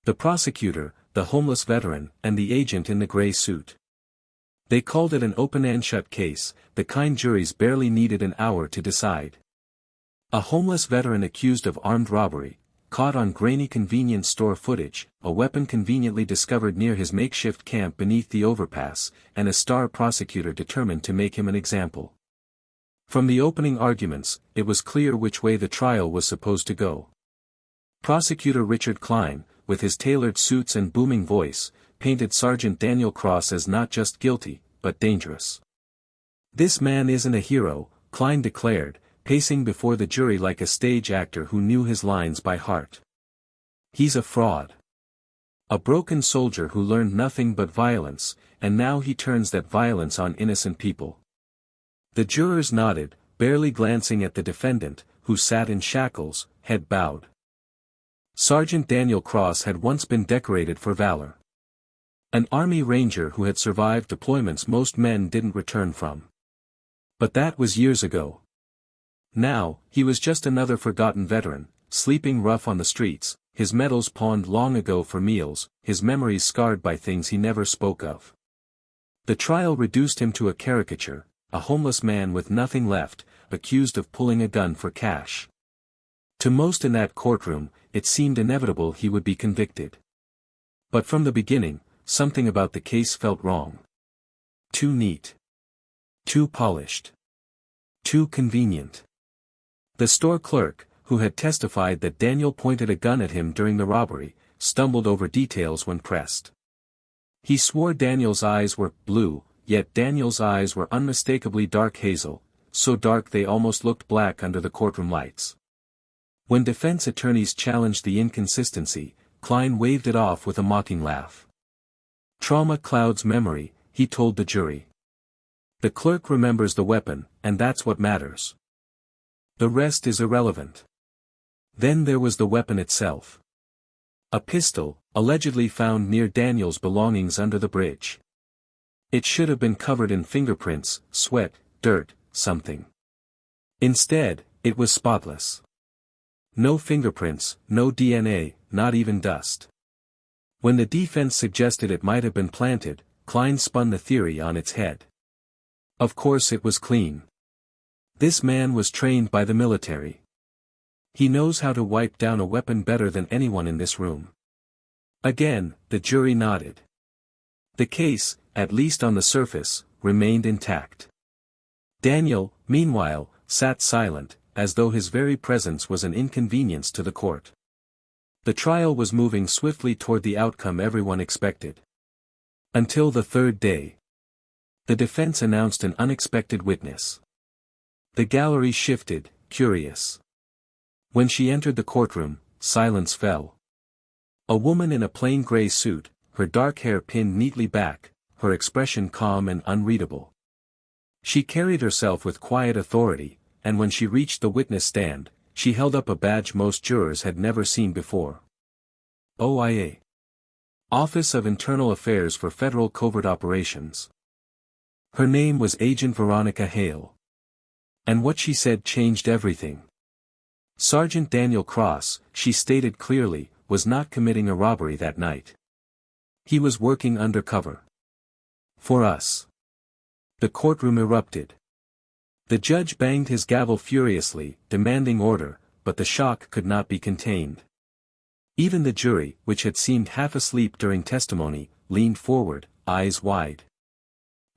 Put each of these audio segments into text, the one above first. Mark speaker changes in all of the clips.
Speaker 1: The prosecutor, the homeless veteran, and the agent in the gray suit. They called it an open-and-shut case, the kind juries barely needed an hour to decide. A homeless veteran accused of armed robbery, caught on grainy convenience store footage, a weapon conveniently discovered near his makeshift camp beneath the overpass, and a star prosecutor determined to make him an example. From the opening arguments, it was clear which way the trial was supposed to go. Prosecutor Richard Klein, with his tailored suits and booming voice, painted Sergeant Daniel Cross as not just guilty, but dangerous. "This man isn't a hero," Klein declared, pacing before the jury like a stage actor who knew his lines by heart. "He's a fraud. A broken soldier who learned nothing but violence, and now he turns that violence on innocent people." The jurors nodded, barely glancing at the defendant, who sat in shackles, head bowed. Sergeant Daniel Cross had once been decorated for valor. An Army Ranger who had survived deployments most men didn't return from. But that was years ago. Now, he was just another forgotten veteran, sleeping rough on the streets, his medals pawned long ago for meals, his memories scarred by things he never spoke of. The trial reduced him to a caricature, a homeless man with nothing left, accused of pulling a gun for cash. To most in that courtroom, it seemed inevitable he would be convicted. But from the beginning, something about the case felt wrong. Too neat. Too polished. Too convenient. The store clerk, who had testified that Daniel pointed a gun at him during the robbery, stumbled over details when pressed. He swore Daniel's eyes were blue, yet Daniel's eyes were unmistakably dark hazel, so dark they almost looked black under the courtroom lights. When defense attorneys challenged the inconsistency, Klein waved it off with a mocking laugh. "Trauma clouds memory," he told the jury. "The clerk remembers the weapon, and that's what matters. The rest is irrelevant." Then there was the weapon itself. A pistol, allegedly found near Daniel's belongings under the bridge. It should have been covered in fingerprints, sweat, dirt, something. Instead, it was spotless. No fingerprints, no DNA, not even dust. When the defense suggested it might have been planted, Klein spun the theory on its head. Of course it was clean. This man was trained by the military. He knows how to wipe down a weapon better than anyone in this room. Again, the jury nodded. The case, at least on the surface, remained intact. Daniel, meanwhile, sat silent, as though his very presence was an inconvenience to the court. The trial was moving swiftly toward the outcome everyone expected. Until the third day. The defense announced an unexpected witness. The gallery shifted, curious. When she entered the courtroom, silence fell. A woman in a plain gray suit, her dark hair pinned neatly back, her expression calm and unreadable. She carried herself with quiet authority, and when she reached the witness stand, she held up a badge most jurors had never seen before. OIA. Office of Internal Affairs for Federal Covert Operations. Her name was Agent Veronica Hale. And what she said changed everything. Sergeant Daniel Cross, she stated clearly, was not committing a robbery that night. He was working undercover. For us. The courtroom erupted. The judge banged his gavel furiously, demanding order, but the shock could not be contained. Even the jury, which had seemed half asleep during testimony, leaned forward, eyes wide.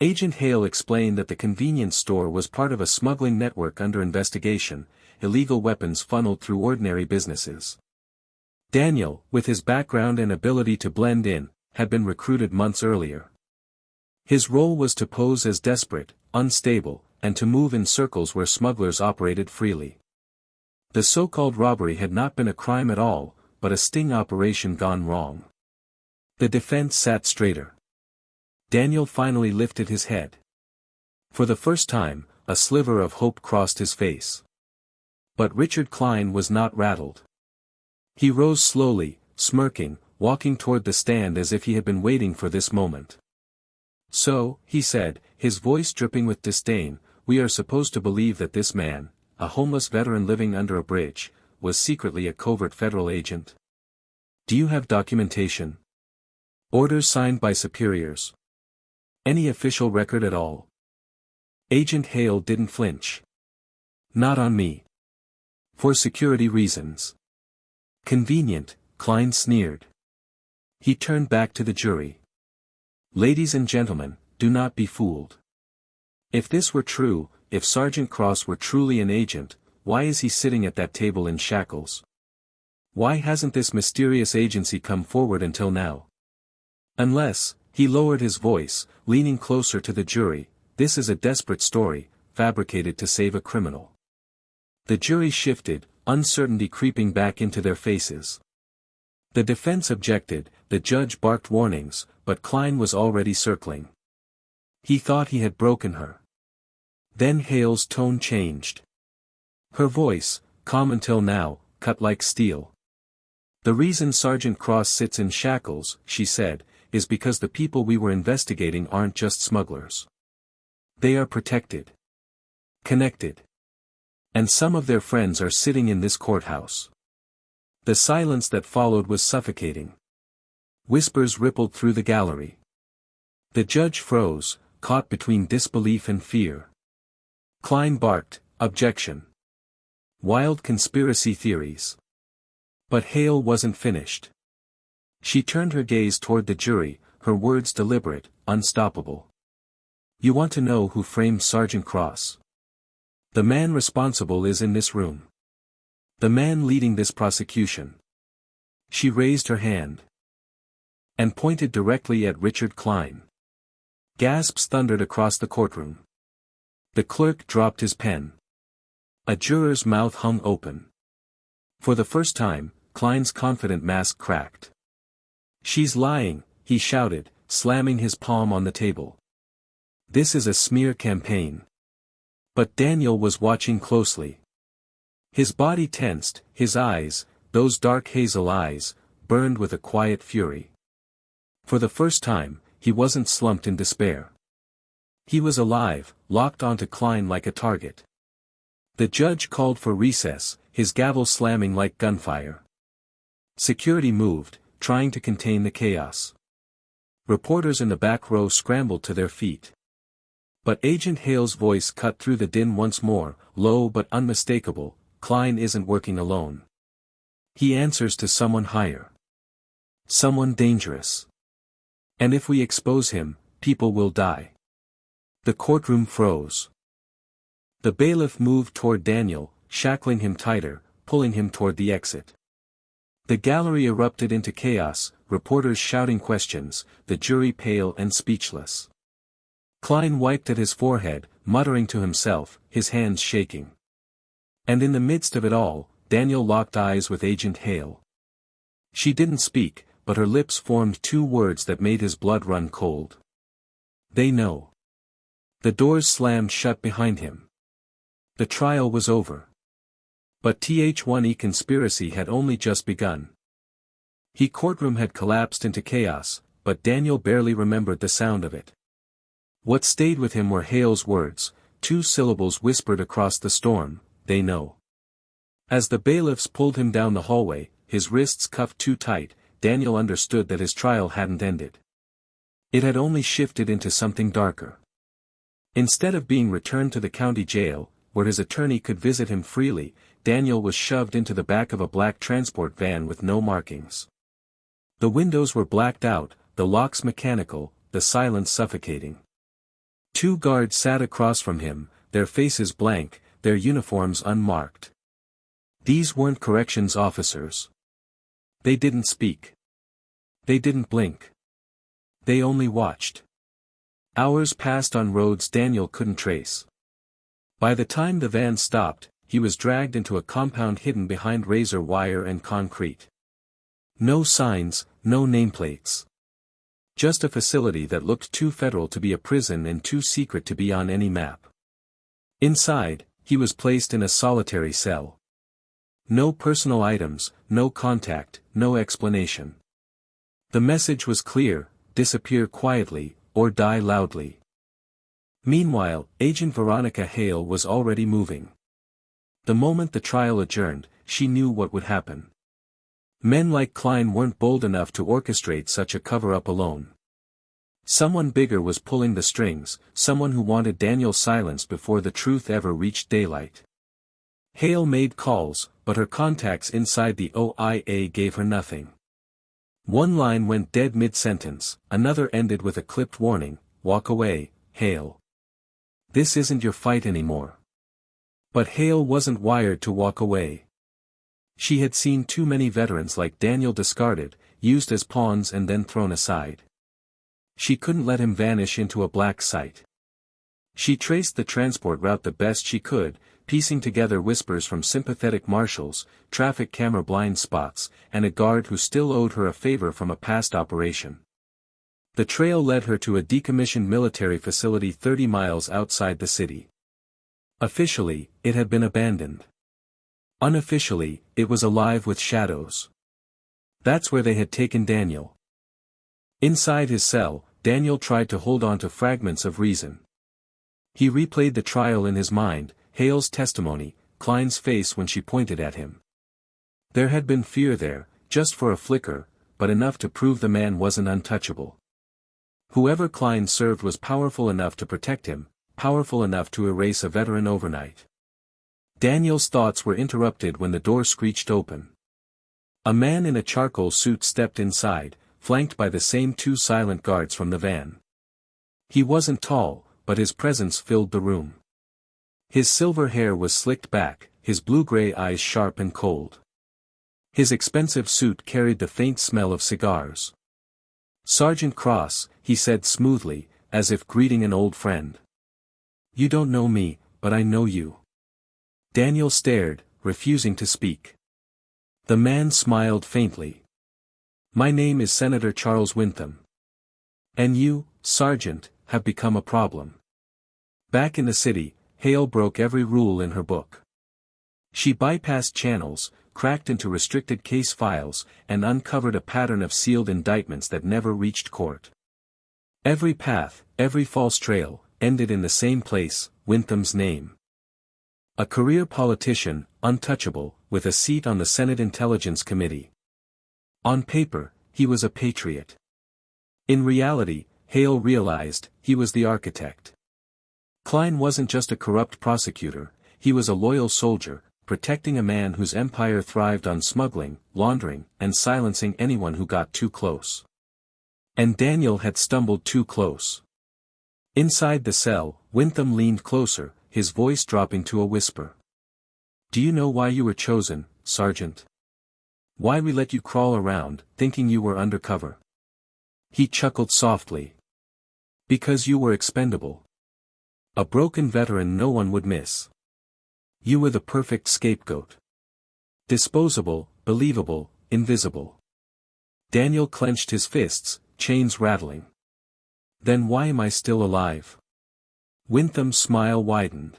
Speaker 1: Agent Hale explained that the convenience store was part of a smuggling network under investigation, illegal weapons funneled through ordinary businesses. Daniel, with his background and ability to blend in, had been recruited months earlier. His role was to pose as desperate, unstable, and to move in circles where smugglers operated freely. The so-called robbery had not been a crime at all, but a sting operation gone wrong. The defense sat straighter. Daniel finally lifted his head. For the first time, a sliver of hope crossed his face. But Richard Klein was not rattled. He rose slowly, smirking, walking toward the stand as if he had been waiting for this moment. "So," he said, his voice dripping with disdain, "we are supposed to believe that this man, a homeless veteran living under a bridge, was secretly a covert federal agent? Do you have documentation? Orders signed by superiors? Any official record at all? Agent Hale didn't flinch. Not on me. For security reasons. Convenient, Klein sneered. He turned back to the jury. Ladies and gentlemen, do not be fooled. If this were true, if Sergeant Cross were truly an agent, why is he sitting at that table in shackles? Why hasn't this mysterious agency come forward until now? Unless, he lowered his voice, leaning closer to the jury, this is a desperate story, fabricated to save a criminal. The jury shifted, uncertainty creeping back into their faces. The defense objected, the judge barked warnings, but Klein was already circling. He thought he had broken her. Then Hale's tone changed. Her voice, calm until now, cut like steel. The reason Sergeant Cross sits in shackles, she said, is because the people we were investigating aren't just smugglers. They are protected. Connected. And some of their friends are sitting in this courthouse. The silence that followed was suffocating. Whispers rippled through the gallery. The judge froze, caught between disbelief and fear. Klein barked, objection. Wild conspiracy theories. But Hale wasn't finished. She turned her gaze toward the jury, her words deliberate, unstoppable. You want to know who framed Sergeant Cross? The man responsible is in this room. The man leading this prosecution. She raised her hand. And pointed directly at Richard Klein. Gasps thundered across the courtroom. The clerk dropped his pen. A juror's mouth hung open. For the first time, Klein's confident mask cracked. She's lying, he shouted, slamming his palm on the table. This is a smear campaign. But Daniel was watching closely. His body tensed, his eyes, those dark hazel eyes, burned with a quiet fury. For the first time, he wasn't slumped in despair. He was alive, locked onto Klein like a target. The judge called for recess, his gavel slamming like gunfire. Security moved, trying to contain the chaos. Reporters in the back row scrambled to their feet. But Agent Hale's voice cut through the din once more, low but unmistakable, Klein isn't working alone. He answers to someone higher. Someone dangerous. And if we expose him, people will die. The courtroom froze. The bailiff moved toward Daniel, shackling him tighter, pulling him toward the exit. The gallery erupted into chaos, reporters shouting questions, the jury pale and speechless. Klein wiped at his forehead, muttering to himself, his hands shaking. And in the midst of it all, Daniel locked eyes with Agent Hale. She didn't speak, but her lips formed two words that made his blood run cold. They know. The doors slammed shut behind him. The trial was over. But th1e conspiracy had only just begun. Courtroom had collapsed into chaos, but Daniel barely remembered the sound of it. What stayed with him were Hale's words, two syllables whispered across the storm, they know. As the bailiffs pulled him down the hallway, his wrists cuffed too tight, Daniel understood that his trial hadn't ended. It had only shifted into something darker. Instead of being returned to the county jail, where his attorney could visit him freely, Daniel was shoved into the back of a black transport van with no markings. The windows were blacked out, the locks mechanical, the silence suffocating. Two guards sat across from him, their faces blank, their uniforms unmarked. These weren't corrections officers. They didn't speak. They didn't blink. They only watched. Hours passed on roads Daniel couldn't trace. By the time the van stopped, he was dragged into a compound hidden behind razor wire and concrete. No signs, no nameplates. Just a facility that looked too federal to be a prison and too secret to be on any map. Inside, he was placed in a solitary cell. No personal items, no contact, no explanation. The message was clear, disappear quietly, or die loudly. Meanwhile, Agent Veronica Hale was already moving. The moment the trial adjourned, she knew what would happen. Men like Klein weren't bold enough to orchestrate such a cover-up alone. Someone bigger was pulling the strings, someone who wanted Daniel silenced before the truth ever reached daylight. Hale made calls, but her contacts inside the OIA gave her nothing. One line went dead mid-sentence, another ended with a clipped warning, "Walk away, Hale. This isn't your fight anymore." But Hale wasn't wired to walk away. She had seen too many veterans like Daniel discarded, used as pawns and then thrown aside. She couldn't let him vanish into a black site. She traced the transport route the best she could, piecing together whispers from sympathetic marshals, traffic camera blind spots, and a guard who still owed her a favor from a past operation. The trail led her to a decommissioned military facility 30 miles outside the city. Officially, it had been abandoned. Unofficially, it was alive with shadows. That's where they had taken Daniel. Inside his cell, Daniel tried to hold on to fragments of reason. He replayed the trial in his mind, Hale's testimony, Klein's face when she pointed at him. There had been fear there, just for a flicker, but enough to prove the man wasn't untouchable. Whoever Klein served was powerful enough to protect him, powerful enough to erase a veteran overnight. Daniel's thoughts were interrupted when the door screeched open. A man in a charcoal suit stepped inside, flanked by the same two silent guards from the van. He wasn't tall, but his presence filled the room. His silver hair was slicked back, his blue-gray eyes sharp and cold. His expensive suit carried the faint smell of cigars. "Sergeant Cross," he said smoothly, as if greeting an old friend. "You don't know me, but I know you." Daniel stared, refusing to speak. The man smiled faintly. "My name is Senator Charles Wintham. And you, Sergeant, have become a problem." Back in the city, Hale broke every rule in her book. She bypassed channels, cracked into restricted case files, and uncovered a pattern of sealed indictments that never reached court. Every path, every false trail, ended in the same place, Wintham's name. A career politician, untouchable, with a seat on the Senate Intelligence Committee. On paper, he was a patriot. In reality, Hale realized, he was the architect. Klein wasn't just a corrupt prosecutor, he was a loyal soldier, protecting a man whose empire thrived on smuggling, laundering, and silencing anyone who got too close. And Daniel had stumbled too close. Inside the cell, Wintham leaned closer, his voice dropping to a whisper. "Do you know why you were chosen, Sergeant? Why we let you crawl around, thinking you were undercover?" He chuckled softly. "Because you were expendable. A broken veteran no one would miss. You were the perfect scapegoat. Disposable, believable, invisible." Daniel clenched his fists, chains rattling. "Then why am I still alive?" Wintham's smile widened.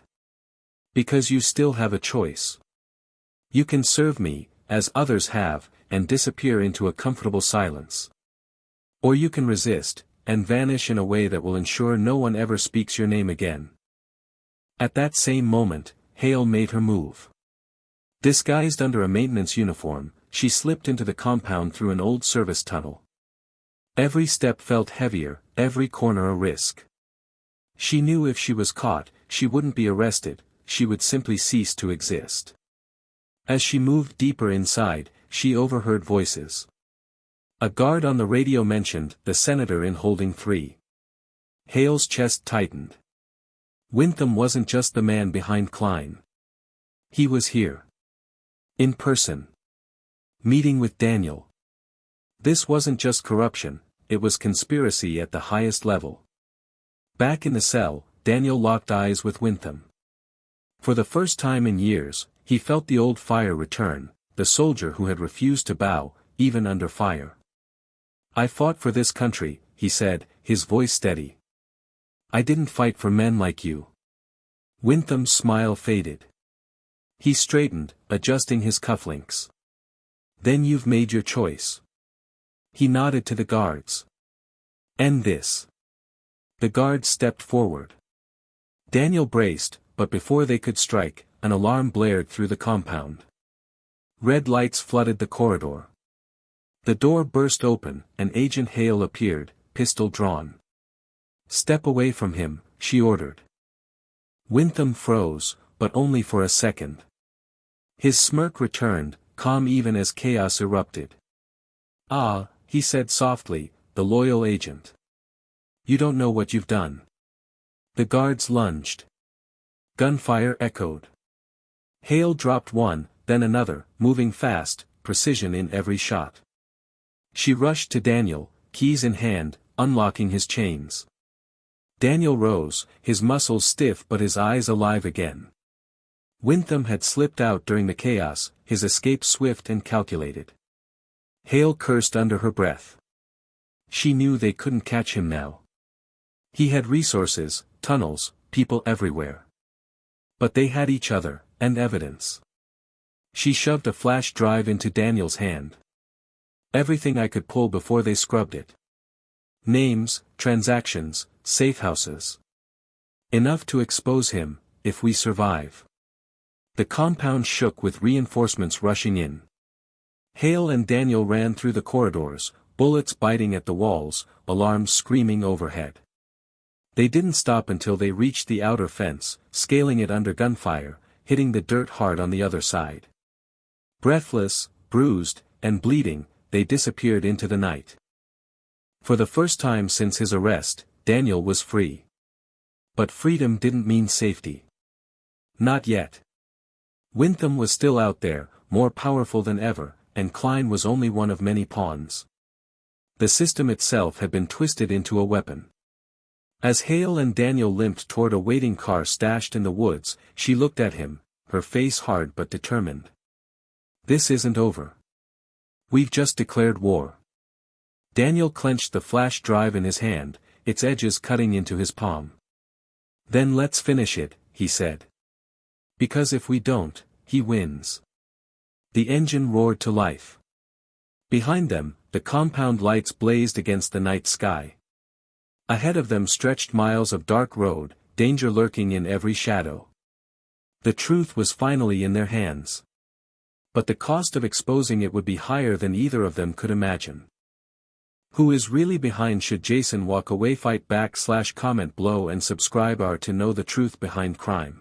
Speaker 1: "Because you still have a choice. You can serve me, as others have, and disappear into a comfortable silence. Or you can resist, and vanish in a way that will ensure no one ever speaks your name again." At that same moment, Hale made her move. Disguised under a maintenance uniform, she slipped into the compound through an old service tunnel. Every step felt heavier, every corner a risk. She knew if she was caught, she wouldn't be arrested, she would simply cease to exist. As she moved deeper inside, she overheard voices. A guard on the radio mentioned the senator in holding 3. Hale's chest tightened. Wintham wasn't just the man behind Klein. He was here. In person. Meeting with Daniel. This wasn't just corruption, it was conspiracy at the highest level. Back in the cell, Daniel locked eyes with Wintham. For the first time in years, he felt the old fire return, the soldier who had refused to bow, even under fire. "I fought for this country," he said, his voice steady. "I didn't fight for men like you." Wintham's smile faded. He straightened, adjusting his cufflinks. "Then you've made your choice." He nodded to the guards. "End this." The guards stepped forward. Daniel braced, but before they could strike, an alarm blared through the compound. Red lights flooded the corridor. The door burst open, and Agent Hale appeared, pistol drawn. "Step away from him," she ordered. Wintham froze, but only for a second. His smirk returned, calm even as chaos erupted. "Ah," he said softly, "the loyal agent. You don't know what you've done." The guards lunged. Gunfire echoed. Hale dropped one, then another, moving fast, precision in every shot. She rushed to Daniel, keys in hand, unlocking his chains. Daniel rose, his muscles stiff but his eyes alive again. Wintham had slipped out during the chaos, his escape swift and calculated. Hale cursed under her breath. She knew they couldn't catch him now. He had resources, tunnels, people everywhere. But they had each other, and evidence. She shoved a flash drive into Daniel's hand. "Everything I could pull before they scrubbed it. Names, transactions, safehouses. Enough to expose him, if we survive." The compound shook with reinforcements rushing in. Hale and Daniel ran through the corridors, bullets biting at the walls, alarms screaming overhead. They didn't stop until they reached the outer fence, scaling it under gunfire, hitting the dirt hard on the other side. Breathless, bruised, and bleeding, they disappeared into the night. For the first time since his arrest, Daniel was free. But freedom didn't mean safety. Not yet. Wintham was still out there, more powerful than ever, and Klein was only one of many pawns. The system itself had been twisted into a weapon. As Hale and Daniel limped toward a waiting car stashed in the woods, she looked at him, her face hard but determined. "This isn't over. We've just declared war." Daniel clenched the flash drive in his hand, its edges cutting into his palm. "Then let's finish it," he said. "Because if we don't, he wins." The engine roared to life. Behind them, the compound lights blazed against the night sky. Ahead of them stretched miles of dark road, danger lurking in every shadow. The truth was finally in their hands. But the cost of exposing it would be higher than either of them could imagine. Who is really behind? Should Jason walk away? Fight back? Comment below and subscribe to know the truth behind crime.